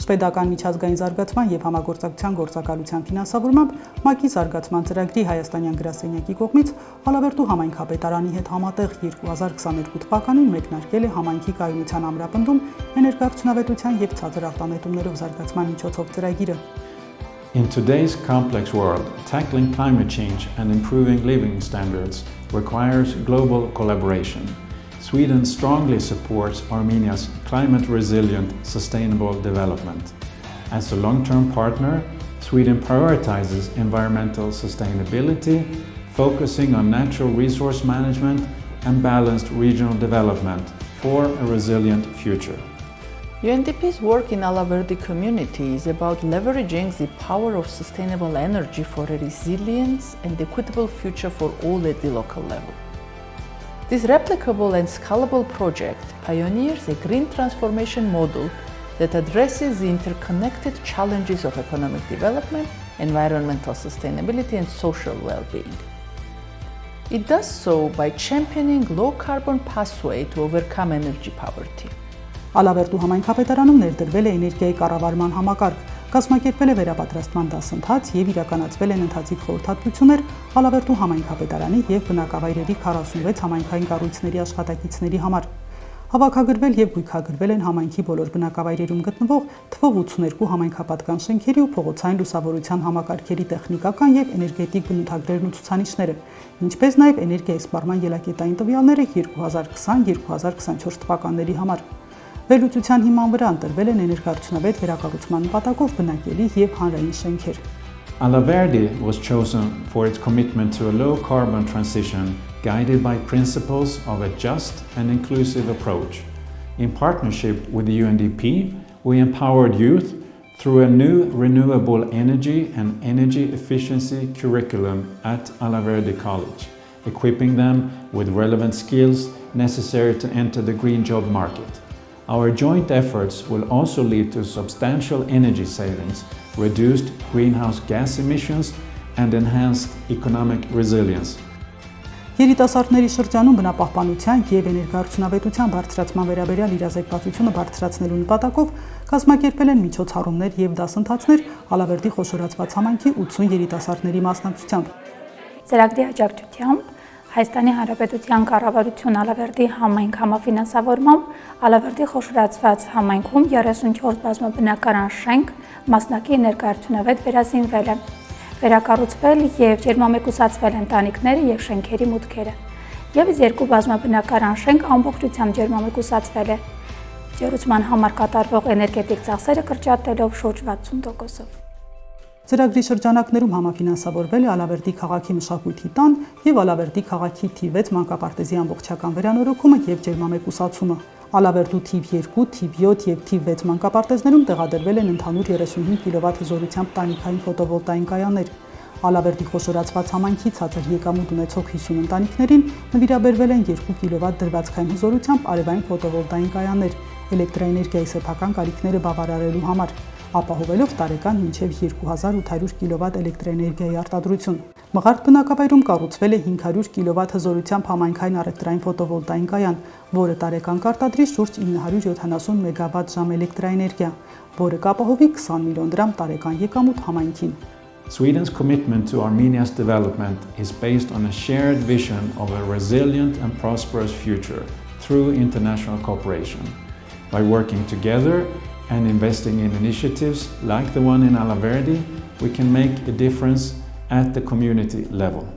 Շվեդական միջազգային զարգացման եւ համագործակցության գործակալության ֆինանսավորմամբ ՄԱԿ-ի զարգացման ծրագրի հայաստանյան գրասենյակի կողմից Ալավերդու համայնքապետարանի հետ համատեղ 2022 թվականին մեկնարկել է համայնքի կայունության ամրապնդում էներգոարդյունավետության եւ ցածր արտանետումներով զարգացման միջոցով ծրագիրը։ In today's complex world, tackling climate change and improving living standards requires global collaboration. Sweden strongly supports Armenia's climate-resilient, sustainable development. As a long-term partner, Sweden prioritizes environmental sustainability, focusing on natural resource management and balanced regional development for a resilient future. UNDP's work in Alaverdi community is about leveraging the power of sustainable energy for a resilient and equitable future for all at the local level. This replicable and scalable project pioneers a green transformation model that addresses the interconnected challenges of economic development, environmental sustainability, and social well-being. It does so by championing low-carbon pathway to overcome energy poverty. Ալավերդու համայնքապետարանում ներդրվել է էներգիայի կառավարման համակարգ, կազմակերպվել է վերապատրաստման դասընթաց եւ իրականացվել են ընթացիկ խորհրդատվություններ Ալավերդու համայնքապետարանի եւ բնակավայրերի 46 համայնքային կառույցների աշխատակիցների համար։ Հավաքագրվել եւ գույքագրվել են համայնքի բոլոր բնակավայրերում գտնվող թվով 82 համայնքապատկան շենքերի ու փողոցային լուսավորության համակարգերի տեխնիկական եւ էներգետիկ բնութագրերն ու ցուցանիշները, ինչպես նաեւ էներգիայի սպառման ելակետային տվյալները 2020-2024 թվականների համար։ Վերլուծության հիման վրա ընտրվել են էներգոարդյունավետ վերակառուցման նպատակով բնակելի եւ հանրային շենքեր։ Alaverdi was chosen for its commitment to a low-carbon transition guided by principles of a just and inclusive approach. In partnership with the UNDP, we empowered youth through a new renewable energy and energy efficiency curriculum at Alaverdi College, equipping them with relevant skills necessary to enter the green job market. Our joint efforts will also lead to substantial energy savings, reduced greenhouse gas emissions, and enhanced economic resilience. Երիտասարդների շրջանում բնապահպանության եւ էներգոարդյունավետության բարձրացման վերաբերյալ իրազեկվածությունը բարձրացնելու նպատակով կազմակերպել են միջոցառումներ եւ դասընթացներ Ալավերդի խոշորացված համայնքի 80 երիտասարդների մասնակցությամբ։ Ծրագրի աջակցությամբ Հայաստանի Հանրապետության կառավարություն Ալավերդի համայնք համաֆինանսավորմամբ Ալավերդի խոշորացված համայնքում 34 բազմաբնակարան շենք մասնակի էներգոարդյունավետ վերազինվել է, վերակառուցվել եւ ջերմամեկուսացվել ընտանիքները եւ շենքերի մուտքերը։ Եվս 2 բազմաբնակարան շենք ամբողջությամբ ջերմամեկուսացվել է, ջերուցման համար կատարվող էներգետիկ ծախսերը կրճատելով շուրջ 60%-ով։ Ծրագրի շրջանակներում համաֆինանսավորվել է Ալավերդի քաղաքի մշակույթի տան եւ Ալավերդի քաղաքի թիվ 6 մանկապարտեզի ամբողջական վերանորոգումը եւ ջերմամեկուսացումը։ Ալավերդու թիվ 2, թիվ 7 եւ թիվ 6 մանկապարտեզներում տեղադրվել են ընդհանուր 35 կՎտ հզորությամբ տանիքային ֆոտովոլտային կայաններ։ Ալավերդի խոշորացված համայնքի ցածր եկամուտ ունեցող 50 ընտանիքներին նվիրաբերվել են 2 կՎտ դրվածքային հզորությամբ արևային ֆոտովոլտային կայաններ էլեկտրաէներգիայի սեփական կարիքները բավարարելու համար, ապահովելով տարեկան մինչև 2800 կՎտ էլեկտրաէներգիայի արտադրություն։ Մղարդ բնակավայրում կառուցվել է 500 կՎտ հզորությամբ համայնքային առևտրային ֆոտովոլտային կայան, որը տարեկան կարտադրի շուրջ 970 մեգավատ-ժամ էլեկտրաէներգիա, որը կապահովի 20 միլիոն դրամ տարեկան եկամուտ համայնքին։ Sweden's commitment to Armenia's development is based on a shared vision of a resilient and prosperous future through international cooperation. By working together and investing in initiatives like the one in Alaverdi, we can make a difference at the community level.